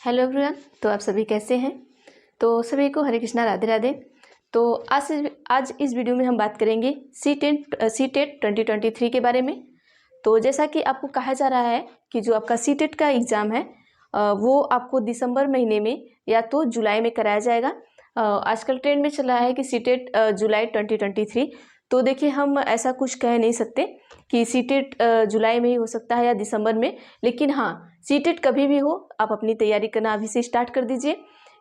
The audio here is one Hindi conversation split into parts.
Hello everyone. तो आप सभी कैसे हैं? तो सभी को हरे कृष्णा, राधे राधे। तो आज इस वीडियो में हम बात करेंगे सी टेट 2023 के बारे में। तो जैसा कि आपको कहा जा रहा है कि जो आपका सी टेट का एग्ज़ाम है वो आपको दिसंबर महीने में या तो जुलाई में कराया जाएगा। आजकल ट्रेंड में चल रहा है कि सी टेट जुलाई 2023। तो देखिए, हम ऐसा कुछ कह नहीं सकते कि सी टेट जुलाई में ही हो सकता है या दिसंबर में, लेकिन हाँ, सी टेट कभी भी हो, आप अपनी तैयारी करना अभी से स्टार्ट कर दीजिए।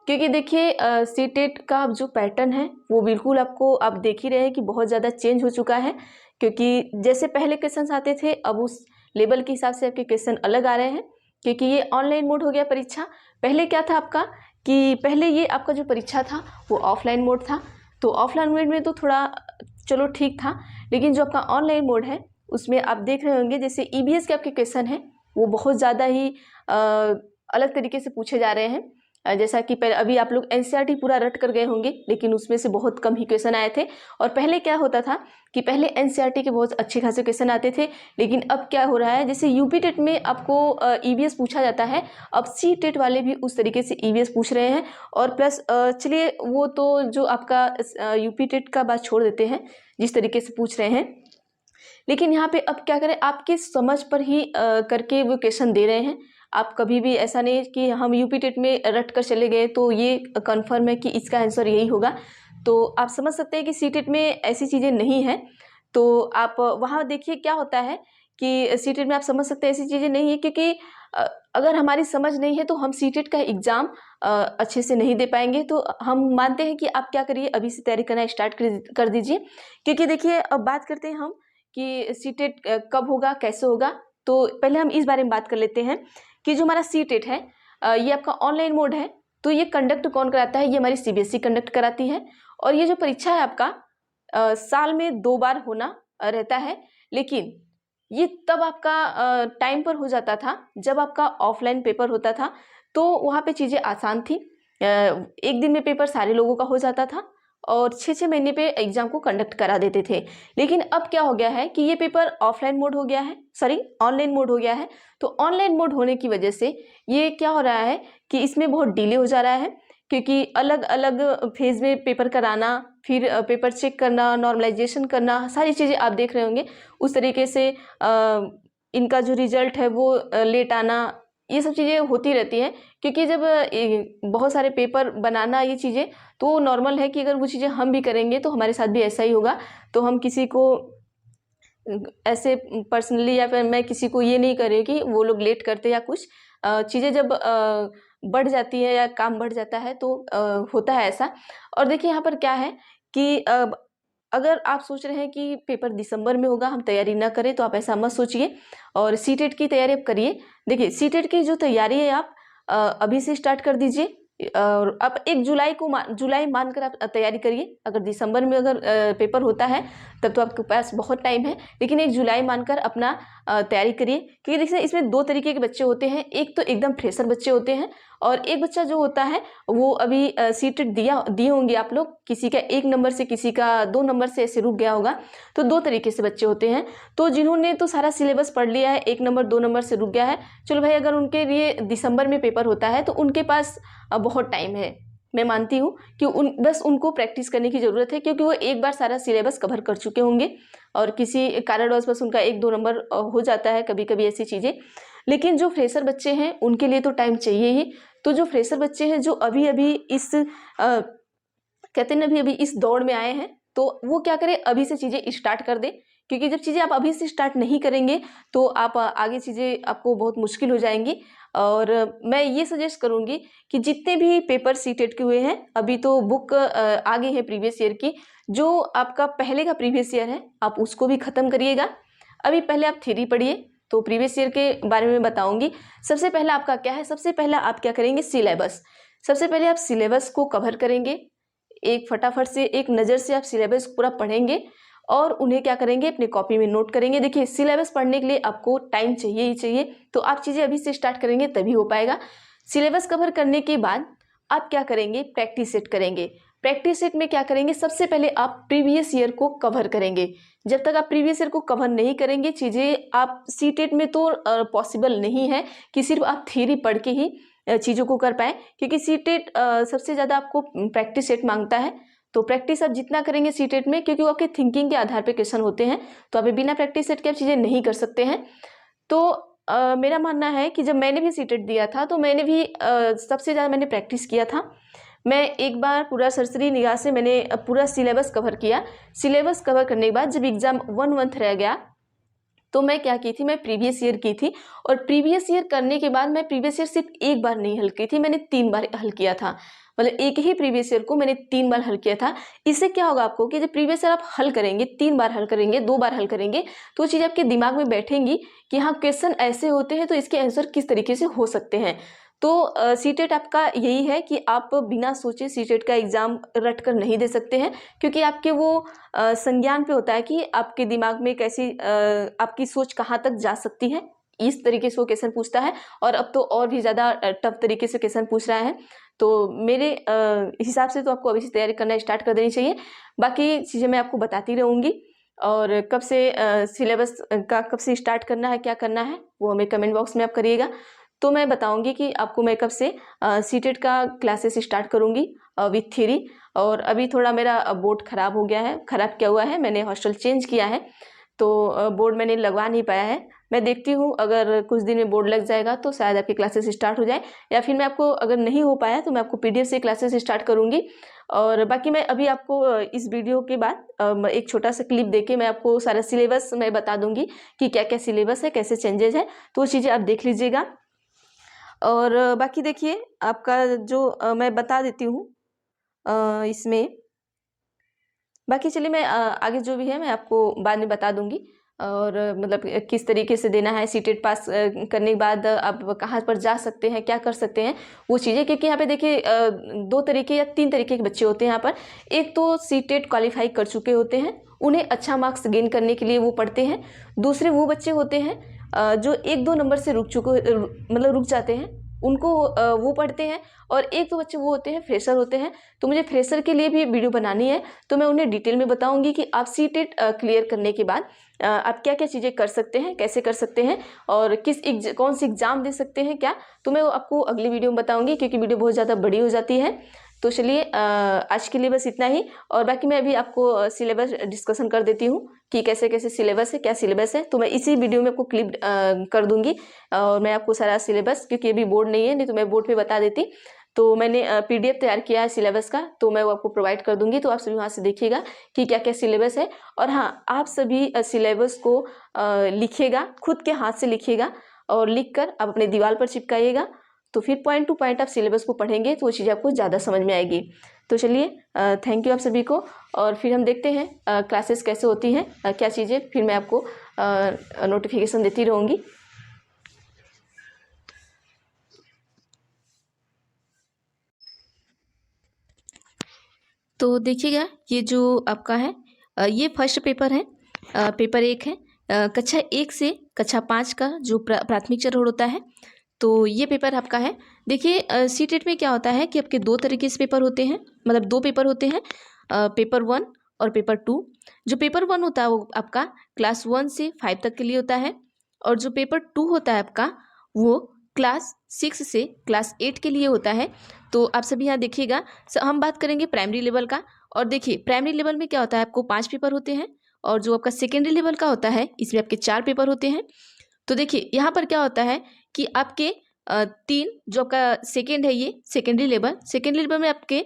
क्योंकि देखिए, सी टेट का अब जो पैटर्न है वो बिल्कुल आपको आप देख ही रहे हैं कि बहुत ज़्यादा चेंज हो चुका है। क्योंकि जैसे पहले क्वेश्चंस आते थे, अब उस लेवल के हिसाब से आपके क्वेश्चन अलग आ रहे हैं। क्योंकि ये ऑनलाइन मोड हो गया परीक्षा। पहले क्या था आपका कि पहले ये आपका जो परीक्षा था वो ऑफलाइन मोड था। तो ऑफलाइन मोड में तो थोड़ा चलो ठीक था, लेकिन जो आपका ऑनलाइन मोड है उसमें आप देख रहे होंगे जैसे ईवीएस के आपके क्वेश्चन हैं वो बहुत ज़्यादा ही अलग तरीके से पूछे जा रहे हैं। जैसा कि पहले अभी आप लोग एनसीईआरटी पूरा रट कर गए होंगे, लेकिन उसमें से बहुत कम ही क्वेश्चन आए थे। और पहले क्या होता था कि पहले एनसीईआरटी के बहुत अच्छे खासे क्वेश्चन आते थे, लेकिन अब क्या हो रहा है, जैसे यूपी टेट में आपको ईवीएस पूछा जाता है, अब सी टेट वाले भी उस तरीके से ईवीएस पूछ रहे हैं। और प्लस चलिए वो तो जो आपका यूपी टेट का बात छोड़ देते हैं, जिस तरीके से पूछ रहे हैं, लेकिन यहाँ पे अब क्या करें, आपकी समझ पर ही करके वो क्वेश्चन दे रहे हैं। आप कभी भी ऐसा नहीं कि हम यूपी टेट में रट कर चले गए तो ये कंफर्म है कि इसका आंसर यही होगा। तो आप समझ सकते हैं कि सी टेट में ऐसी चीज़ें नहीं हैं। तो आप वहाँ देखिए क्या होता है कि सी टेट में आप समझ सकते हैं ऐसी चीज़ें नहीं है, क्योंकि अगर हमारी समझ नहीं है तो हम सी टेट का एग्ज़ाम अच्छे से नहीं दे पाएंगे। तो हम मानते हैं कि आप क्या करिए, अभी से तैयारी करना स्टार्ट कर दीजिए। क्योंकि देखिए, अब बात करते हैं हम कि सी टेट कब होगा, कैसे होगा। तो पहले हम इस बारे में बात कर लेते हैं कि जो हमारा सी टेट है ये आपका ऑनलाइन मोड है। तो ये कंडक्ट कौन कराता है? ये हमारी सीबीएसई कंडक्ट कराती है। और ये जो परीक्षा है आपका साल में 2 बार होना रहता है। लेकिन ये तब आपका टाइम पर हो जाता था जब आपका ऑफलाइन पेपर होता था। तो वहाँ पे चीज़ें आसान थी। एक दिन में पेपर सारे लोगों का हो जाता था और 6-6 महीने पे एग्जाम को कंडक्ट करा देते थे। लेकिन अब क्या हो गया है कि ये पेपर ऑफलाइन मोड हो गया है, सॉरी ऑनलाइन मोड हो गया है। तो ऑनलाइन मोड होने की वजह से ये क्या हो रहा है कि इसमें बहुत डिले हो जा रहा है। क्योंकि अलग अलग फेज में पेपर कराना, फिर पेपर चेक करना, नॉर्मलाइजेशन करना, सारी चीज़ें आप देख रहे होंगे। उस तरीके से इनका जो रिजल्ट है वो लेट आना, ये सब चीज़ें होती रहती हैं। क्योंकि जब बहुत सारे पेपर बनाना ये चीज़ें, तो नॉर्मल है कि अगर वो चीज़ें हम भी करेंगे तो हमारे साथ भी ऐसा ही होगा। तो हम किसी को ऐसे पर्सनली या फिर मैं किसी को ये नहीं कर रही हूँ कि वो लोग लेट करते या कुछ। चीज़ें जब बढ़ जाती है या काम बढ़ जाता है तो होता है ऐसा। और देखिए यहाँ पर क्या है कि अगर आप सोच रहे हैं कि पेपर दिसंबर में होगा, हम तैयारी ना करें, तो आप ऐसा मत सोचिए और सी टेट की तैयारी आप करिए। देखिए, सी टेट की जो तैयारी है आप अभी से स्टार्ट कर दीजिए। और अब 1 जुलाई को जुलाई मानकर आप तैयारी करिए। अगर दिसंबर में अगर पेपर होता है तब तो आपके पास बहुत टाइम है, लेकिन 1 जुलाई मानकर अपना तैयारी करिए। क्योंकि देखिए, इसमें 2 तरीके के बच्चे होते हैं। एक तो एकदम फ्रेशर बच्चे होते हैं, और एक बच्चा जो होता है वो अभी सी टेट दिए होंगे आप लोग, किसी का 1 नंबर से, किसी का 2 नंबर से ऐसे रुक गया होगा। तो 2 तरीके से बच्चे होते हैं। तो जिन्होंने तो सारा सिलेबस पढ़ लिया है, 1 नंबर 2 नंबर से रुक गया है, चलो भाई, अगर उनके लिए दिसंबर में पेपर होता है तो उनके पास बहुत टाइम है। मैं मानती हूँ कि बस उनको प्रैक्टिस करने की ज़रूरत है, क्योंकि वो एक बार सारा सिलेबस कवर कर चुके होंगे। और किसी कारणवश बस उनका 1-2 नंबर हो जाता है कभी कभी ऐसी चीज़ें। लेकिन जो फ्रेशर बच्चे हैं उनके लिए तो टाइम चाहिए ही। तो जो फ्रेशर बच्चे हैं, जो अभी अभी इस कहते हैं ना, अभी अभी इस दौड़ में आए हैं, तो वो क्या करें, अभी से चीज़ें स्टार्ट कर दें। क्योंकि जब चीज़ें आप अभी से स्टार्ट नहीं करेंगे तो आप आगे चीज़ें आपको बहुत मुश्किल हो जाएंगी। और मैं ये सजेस्ट करूँगी कि जितने भी पेपर सी टेट के हुए हैं, अभी तो बुक आ गई है प्रीवियस ईयर की, जो आपका पहले का प्रीवियस ईयर है आप उसको भी ख़त्म करिएगा। अभी पहले आप थ्योरी पढ़िए, तो प्रीवियस ईयर के बारे में बताऊँगी। सबसे पहला आपका क्या है, सबसे पहला आप क्या करेंगे, सिलेबस। सबसे पहले आप सिलेबस को कवर करेंगे। एक फटाफट से एक नज़र से आप सिलेबस पूरा पढ़ेंगे और उन्हें क्या करेंगे, अपनी कॉपी में नोट करेंगे। देखिए, सिलेबस पढ़ने के लिए आपको टाइम चाहिए ही चाहिए, तो आप चीज़ें अभी से स्टार्ट करेंगे तभी हो पाएगा। सिलेबस कवर करने के बाद आप क्या करेंगे, प्रैक्टिस सेट करेंगे। प्रैक्टिस सेट में क्या करेंगे, सबसे पहले आप प्रीवियस ईयर को कवर करेंगे। जब तक आप प्रीवियस ईयर को कवर नहीं करेंगे, चीज़ें आप सी टेट में तो पॉसिबल नहीं है कि सिर्फ आप थ्योरी पढ़ के ही चीज़ों को कर पाएँ, क्योंकि सीटेट सबसे ज़्यादा आपको प्रैक्टिस सेट मांगता है। तो प्रैक्टिस आप जितना करेंगे सीटेट में, क्योंकि वो आपके थिंकिंग के आधार पे क्वेश्चन होते हैं, तो अभी बिना प्रैक्टिस सेट के आप चीज़ें नहीं कर सकते हैं। तो मेरा मानना है कि जब मैंने भी सीटेट दिया था तो मैंने भी सबसे ज़्यादा मैंने प्रैक्टिस किया था। मैं एक बार पूरा सरसरी निगाह से मैंने पूरा सिलेबस कवर किया। सिलेबस कवर करने के बाद जब एग्ज़ाम 1 मंथ रह गया तो मैं क्या की थी, मैं प्रीवियस ईयर की थी, और प्रीवियस ईयर करने के बाद मैं प्रीवियस ईयर सिर्फ एक बार नहीं हल की थी, मैंने 3 बार हल किया था। मतलब एक ही प्रीवियस ईयर को मैंने 3 बार हल किया था। इससे क्या होगा आपको कि जब प्रीवियस ईयर आप हल करेंगे, 3 बार हल करेंगे, 2 बार हल करेंगे, तो चीज़ आपके दिमाग में बैठेंगी कि हाँ क्वेश्चन ऐसे होते हैं तो इसके आंसर किस तरीके से हो सकते हैं। तो सीटेट आपका यही है कि आप बिना सोचे सीटेट का एग्ज़ाम रट कर नहीं दे सकते हैं, क्योंकि आपके वो संज्ञान पे होता है कि आपके दिमाग में कैसी आपकी सोच कहाँ तक जा सकती है, इस तरीके से वो क्वेश्चन पूछता है। और अब तो और भी ज़्यादा टफ तरीके से क्वेश्चन पूछ रहा है। तो मेरे हिसाब से तो आपको अभी से तैयारी करना स्टार्ट कर देनी चाहिए। बाकी चीज़ें मैं आपको बताती रहूँगी, और कब से सिलेबस का कब से स्टार्ट करना है, क्या करना है, वो हमें कमेंट बॉक्स में आप करिएगा। तो मैं बताऊंगी कि आपको मैं कब से सीटेट का क्लासेस स्टार्ट करूंगी विथ थ्योरी। और अभी थोड़ा मेरा बोर्ड ख़राब हो गया है, ख़राब क्या हुआ है, मैंने हॉस्टल चेंज किया है, तो बोर्ड मैंने लगवा नहीं पाया है। मैं देखती हूँ अगर कुछ दिन में बोर्ड लग जाएगा तो शायद आपकी क्लासेस स्टार्ट हो जाए, या फिर मैं आपको अगर नहीं हो पाया तो मैं आपको PDF से क्लासेस स्टार्ट करूँगी। और बाकी मैं अभी आपको इस वीडियो के बाद एक छोटा सा क्लिप देके मैं आपको सारा सिलेबस मैं बता दूंगी कि क्या क्या सिलेबस है, कैसे चेंजेज है, तो वो चीज़ें आप देख लीजिएगा। और बाकी देखिए आपका जो मैं बता देती हूँ इसमें, बाकी चलिए मैं आगे जो भी है मैं आपको बाद में बता दूंगी। और मतलब किस तरीके से देना है, सीटेट पास करने के बाद आप कहाँ पर जा सकते हैं, क्या कर सकते हैं, वो चीज़ें। क्योंकि यहाँ पे देखिए 2 तरीके या 3 तरीके के बच्चे होते हैं यहाँ पर। एक तो सीटेट क्वालिफाई कर चुके होते हैं, उन्हें अच्छा मार्क्स गेन करने के लिए वो पढ़ते हैं। दूसरे वो बच्चे होते हैं जो 1-2 नंबर से मतलब रुक जाते हैं, उनको वो पढ़ते हैं। और एक दो बच्चे वो होते हैं फ्रेशर होते हैं, तो मुझे फ्रेशर के लिए भी वीडियो बनानी है, तो मैं उन्हें डिटेल में बताऊंगी कि आप सीटेट क्लियर करने के बाद आप क्या क्या चीज़ें कर सकते हैं, कैसे कर सकते हैं, और कौन सी एग्ज़ाम दे सकते हैं क्या। तो मैं वो आपको अगली वीडियो में बताऊंगी, क्योंकि वीडियो बहुत ज़्यादा बड़ी हो जाती है। तो चलिए आज के लिए बस इतना ही। और बाकी मैं अभी आपको सिलेबस डिस्कशन कर देती हूँ कि कैसे कैसे सिलेबस है, क्या सिलेबस है, तो मैं इसी वीडियो में आपको क्लिप कर दूंगी। और मैं आपको सारा सिलेबस, क्योंकि अभी बोर्ड नहीं है, नहीं तो मैं बोर्ड पे बता देती। तो मैंने PDF तैयार किया है सिलेबस का, तो मैं वो आपको प्रोवाइड कर दूंगी, तो आप सभी वहाँ से देखिएगा कि क्या क्या सिलेबस है। और हाँ, आप सभी सिलेबस को लिखिएगा, खुद के हाथ से लिखिएगा, और लिखकर आप अपने दीवार पर चिपकाइएगा। तो फिर पॉइंट टू पॉइंट आप सिलेबस को पढ़ेंगे तो वो चीज़ें आपको ज़्यादा समझ में आएगी। तो चलिए थैंक यू आप सभी को, और फिर हम देखते हैं क्लासेस कैसे होती हैं, क्या चीज़ें, फिर मैं आपको नोटिफिकेशन देती रहूँगी। तो देखिएगा ये जो आपका है ये फर्स्ट पेपर है, पेपर 1 है, कक्षा 1 से कक्षा 5 का जो प्राथमिक चरण होता है, तो ये पेपर आपका है। देखिए सीटेट में क्या होता है कि आपके 2 तरीके से पेपर होते हैं, मतलब 2 पेपर होते हैं, पेपर 1 और पेपर 2। जो पेपर 1 होता है वो आपका क्लास 1 से 5 तक के लिए होता है, और जो पेपर 2 होता है आपका वो क्लास 6 से क्लास 8 के लिए होता है। तो आप सभी यहाँ देखिएगा, हम बात करेंगे प्राइमरी लेवल का। और देखिए प्राइमरी लेवल में क्या होता है, आपको 5 पेपर होते हैं, और जो आपका सेकेंडरी लेवल का होता है इसमें आपके 4 पेपर होते हैं। तो देखिए यहाँ पर क्या होता है कि आपके 3 जो आपका सेकेंड है, ये सेकेंडरी लेवल में आपके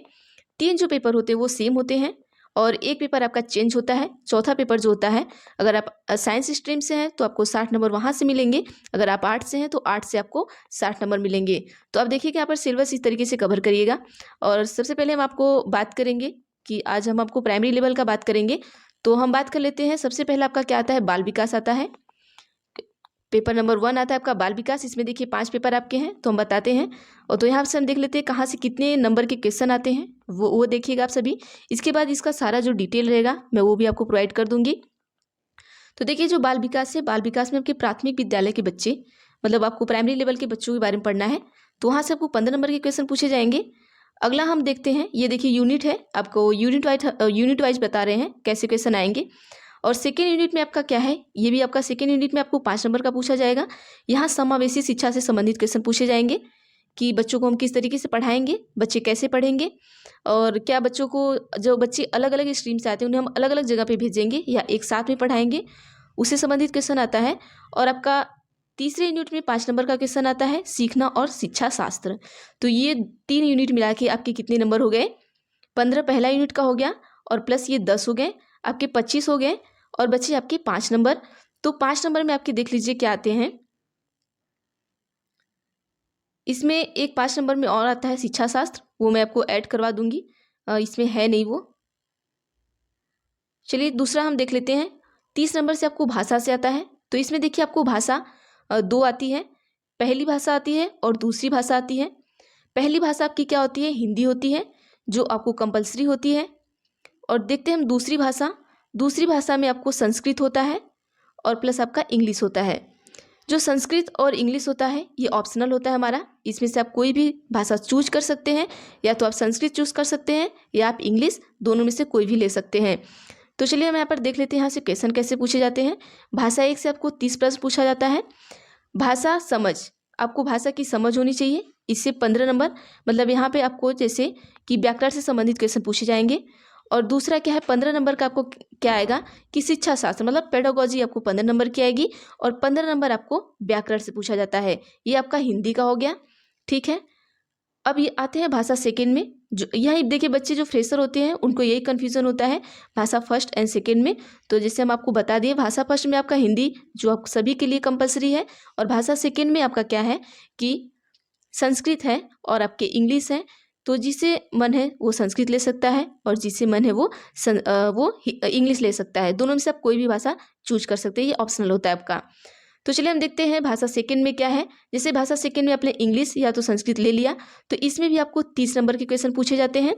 3 जो पेपर होते हैं वो सेम होते हैं, और एक पेपर आपका चेंज होता है। चौथा पेपर जो होता है, अगर आप साइंस स्ट्रीम से हैं तो आपको 60 नंबर वहाँ से मिलेंगे, अगर आप आर्ट्स से हैं तो आर्ट्स से आपको 60 नंबर मिलेंगे। तो आप देखिए कि यहाँ पर सिलेबस इस तरीके से कवर करिएगा। और सबसे पहले हम आपको बात करेंगे कि आज हम आपको प्राइमरी लेवल का बात करेंगे। तो हम बात कर लेते हैं, सबसे पहले आपका क्या आता है, बाल विकास आता है। पेपर नंबर 1 आता है आपका बाल विकास, इसमें देखिए 5 पेपर आपके हैं, तो हम बताते हैं। और तो यहाँ से हम देख लेते हैं कहाँ से कितने नंबर के क्वेश्चन आते हैं, वो देखिएगा आप सभी। इसके बाद इसका सारा जो डिटेल रहेगा मैं वो भी आपको प्रोवाइड कर दूंगी। तो देखिए जो बाल विकास है, बाल विकास में आपके प्राथमिक विद्यालय के बच्चे, मतलब आपको प्राइमरी लेवल के बच्चों के बारे में पढ़ना है, तो वहाँ से आपको 15 नंबर के क्वेश्चन पूछे जाएंगे। अगला हम देखते हैं, ये देखिए यूनिट है, आपको यूनिट वाइज बता रहे हैं कैसे क्वेश्चन आएंगे। और सेकेंड यूनिट में आपका क्या है, ये भी आपका सेकेंड यूनिट में आपको 5 नंबर का पूछा जाएगा। यहाँ समावेशी शिक्षा से संबंधित क्वेश्चन पूछे जाएंगे कि बच्चों को हम किस तरीके से पढ़ाएंगे, बच्चे कैसे पढ़ेंगे, और क्या बच्चों को, जो बच्चे अलग अलग स्ट्रीम से आते हैं उन्हें हम अलग अलग जगह पे भेजेंगे या एक साथ में पढ़ाएंगे, उससे संबंधित क्वेश्चन आता है। और आपका तीसरे यूनिट में 5 नंबर का क्वेश्चन आता है सीखना और शिक्षा शास्त्र। तो ये 3 यूनिट मिला के आपके कितने नंबर हो गए, 15 पहला यूनिट का हो गया, और प्लस ये 10 हो गए, आपके 25 हो गए, और बचे आपके 5 नंबर। तो 5 नंबर में आपके देख लीजिए क्या आते हैं। इसमें एक 5 नंबर में और आता है शिक्षा शास्त्र, वो मैं आपको ऐड करवा दूंगी, इसमें है नहीं वो। चलिए दूसरा हम देख लेते हैं। 30 नंबर से आपको भाषा से आता है। तो इसमें देखिए आपको भाषा 2 आती है, पहली भाषा आती है और दूसरी भाषा आती है। पहली भाषा आपकी क्या होती है, हिंदी होती है, जो आपको कंपलसरी होती है। और देखते हैं हम दूसरी भाषा। दूसरी भाषा में आपको संस्कृत होता है और प्लस आपका इंग्लिश होता है। जो संस्कृत और इंग्लिश होता है ये ऑप्शनल होता है हमारा, इसमें से आप कोई भी भाषा चूज कर सकते हैं, या तो आप संस्कृत चूज कर सकते हैं या आप इंग्लिश, दोनों में से कोई भी ले सकते हैं। तो चलिए हम यहाँ पर देख लेते हैं यहाँ से क्वेश्चन कैसे पूछे जाते हैं। भाषा 1 से आपको 30 प्रश्न पूछा जाता है। भाषा समझ, आपको भाषा की समझ होनी चाहिए, इससे 15 नंबर, मतलब यहाँ पे आपको जैसे कि व्याकरण से संबंधित क्वेश्चन पूछे जाएंगे। और दूसरा क्या है, 15 नंबर का आपको क्या आएगा कि शिक्षा शास्त्र, मतलब पेडागोजी आपको 15 नंबर की आएगी, और 15 नंबर आपको व्याकरण से पूछा जाता है। ये आपका हिंदी का हो गया, ठीक है। अब ये आते हैं भाषा सेकेंड में। जो यही देखिए बच्चे जो फ्रेशर होते हैं उनको यही कन्फ्यूजन होता है भाषा फर्स्ट एंड सेकेंड में। तो जैसे हम आपको बता दिए, भाषा फर्स्ट में आपका हिंदी जो आप सभी के लिए कंपलसरी है, और भाषा सेकेंड में आपका क्या है कि संस्कृत है और आपके इंग्लिश है। तो जिसे मन है वो संस्कृत ले सकता है, और जिसे मन है वो इंग्लिश ले सकता है। दोनों में से आप कोई भी भाषा चूज कर सकते हैं, ये ऑप्शनल होता है आपका। तो चलिए हम देखते हैं भाषा सेकंड में क्या है। जैसे भाषा सेकंड में आपने इंग्लिश या तो संस्कृत ले लिया, तो इसमें भी आपको 30 नंबर के क्वेश्चन पूछे जाते हैं।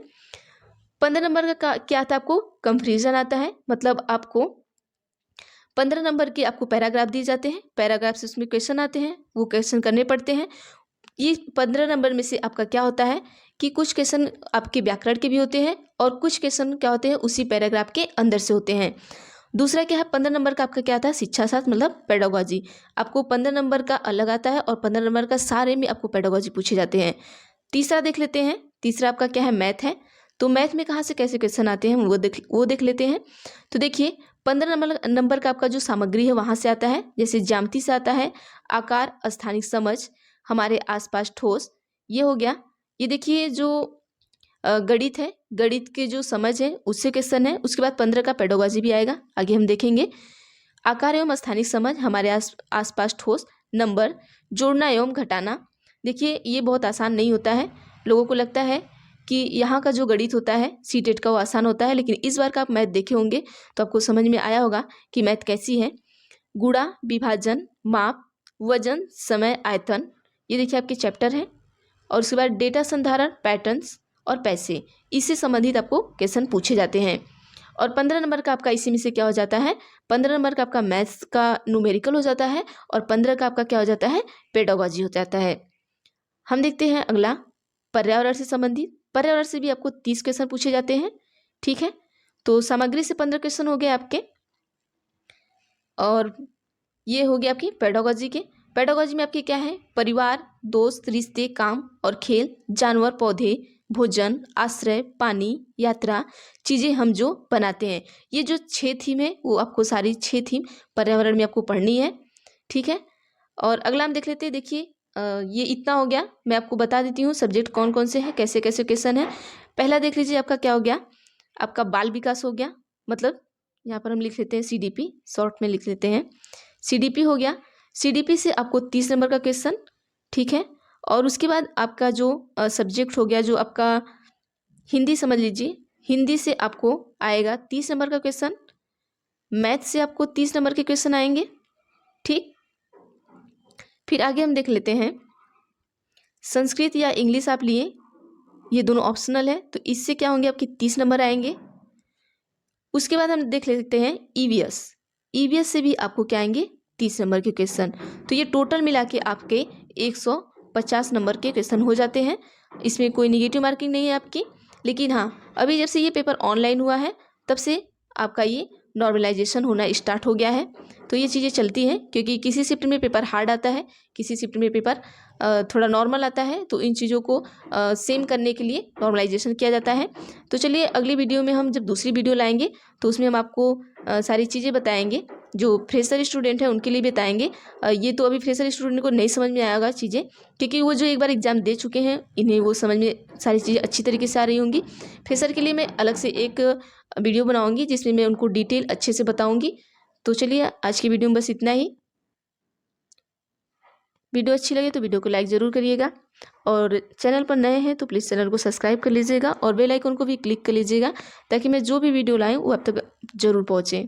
15 नंबर का क्या आता है, आपको कंफ्यूजन आता है, मतलब आपको 15 नंबर के आपको पैराग्राफ दिए जाते हैं, पैराग्राफ से उसमें क्वेश्चन आते हैं, वो क्वेश्चन करने पड़ते हैं। ये 15 नंबर में से आपका क्या होता है कि कुछ क्वेश्चन आपके व्याकरण के भी होते हैं, और कुछ क्वेश्चन क्या होते हैं उसी पैराग्राफ के अंदर से होते हैं। दूसरा क्या है, 15 नंबर का आपका क्या आता है, शिक्षा शास्त्र, मतलब पेडागोजी। आपको 15 नंबर का अलग आता है, और 15 नंबर का सारे में आपको पेडागोजी पूछे जाते हैं। तीसरा देख लेते हैं। तीसरा आपका क्या है, मैथ है। तो मैथ में कहाँ से कैसे क्वेश्चन आते हैं वो देख लेते हैं। तो देखिए 15 नंबर का आपका जो सामग्री है वहाँ से आता है, जैसे ज्यामिति से आता है, आकार, स्थानिक समझ, हमारे आसपास ठोस, ये हो गया। ये देखिए जो गणित है, गणित के जो समझ है उससे क्वेश्चन है। उसके बाद 15 का पेडागोजी भी आएगा, आगे हम देखेंगे। आकार एवं स्थानिक समझ, हमारे आसपास ठोस, नंबर, जोड़ना एवं घटाना। देखिए ये बहुत आसान नहीं होता है, लोगों को लगता है कि यहाँ का जो गणित होता है सीटेट का वो आसान होता है, लेकिन इस बार का आप मैथ देखे होंगे तो आपको समझ में आया होगा कि मैथ कैसी है। गुणा, विभाजन, माप, वजन, समय, आयतन, ये देखिए आपके चैप्टर हैं। और उसके बाद डेटा संधारण, पैटर्न्स और पैसे, इससे संबंधित आपको क्वेश्चन पूछे जाते हैं। और 15 नंबर का आपका इसी में से क्या हो जाता है, 15 नंबर का आपका मैथ्स का न्यूमेरिकल हो जाता है, और 15 का आपका क्या हो जाता है, पेडागोजी हो जाता है। हम देखते हैं अगला, पर्यावरण से संबंधित। पर्यावरण से भी आपको 30 क्वेश्चन पूछे जाते हैं, ठीक है। तो सामग्री से 15 क्वेश्चन हो गए आपके, और ये हो गया आपकी पेडागोजी के। पेडागोजी में आपके क्या है, परिवार, दोस्त, रिश्ते, काम और खेल, जानवर, पौधे, भोजन, आश्रय, पानी, यात्रा, चीज़ें हम जो बनाते हैं। ये जो 6 थीम है वो आपको सारी 6 थीम पर्यावरण में आपको पढ़नी है, ठीक है। और अगला हम देख लेते हैं। देखिए ये इतना हो गया, मैं आपको बता देती हूँ सब्जेक्ट कौन कौन से हैं, कैसे कैसे क्वेश्चन है। पहला देख लीजिए आपका क्या हो गया, आपका बाल विकास हो गया, मतलब यहाँ पर हम लिख लेते हैं CDP, शॉर्ट में लिख लेते हैं CDP हो गया। CDP से आपको 30 नंबर का क्वेश्चन, ठीक है। और उसके बाद आपका जो सब्जेक्ट हो गया, जो आपका हिंदी समझ लीजिए, हिंदी से आपको आएगा 30 नंबर का क्वेश्चन। मैथ से आपको 30 नंबर के क्वेश्चन आएंगे, ठीक। फिर आगे हम देख लेते हैं, संस्कृत या इंग्लिश आप लिए, ये दोनों ऑप्शनल है, तो इससे क्या होंगे, आपके 30 नंबर आएंगे। उसके बाद हम देख लेते हैं EVS से भी आपको क्या आएंगे, 30 नंबर के क्वेश्चन। तो ये टोटल मिला के आपके 150 नंबर के क्वेश्चन हो जाते हैं। इसमें कोई निगेटिव मार्किंग नहीं है आपकी, लेकिन हाँ अभी जब से ये पेपर ऑनलाइन हुआ है तब से आपका ये नॉर्मलाइजेशन होना स्टार्ट हो गया है। तो ये चीज़ें चलती हैं, क्योंकि किसी शिफ्ट में पेपर हार्ड आता है, किसी शिफ्ट में पेपर थोड़ा नॉर्मल आता है। तो इन चीज़ों को सेम करने के लिए नॉर्मलाइजेशन किया जाता है। तो चलिए अगली वीडियो में हम जब दूसरी वीडियो लाएंगे तो उसमें हम आपको सारी चीज़ें बताएंगे, जो फ्रेशर स्टूडेंट हैं उनके लिए बताएंगे। ये तो अभी फ्रेशर स्टूडेंट को नहीं समझ में आएगा चीज़ें, क्योंकि वो जो एक बार एग्ज़ाम दे चुके हैं, इन्हें वो समझ में सारी चीज़ें अच्छी तरीके से आ रही होंगी। फ्रेशर के लिए मैं अलग से एक वीडियो बनाऊंगी जिसमें मैं उनको डिटेल अच्छे से बताऊंगी। तो चलिए आज की वीडियो में बस इतना ही। वीडियो अच्छी लगे तो वीडियो को लाइक ज़रूर करिएगा, और चैनल पर नए हैं तो प्लीज़ चैनल को सब्सक्राइब कर लीजिएगा और बेल आइकन को भी क्लिक कर लीजिएगा, ताकि मैं जो भी वीडियो लाऊं वो आप तक ज़रूर पहुँचे।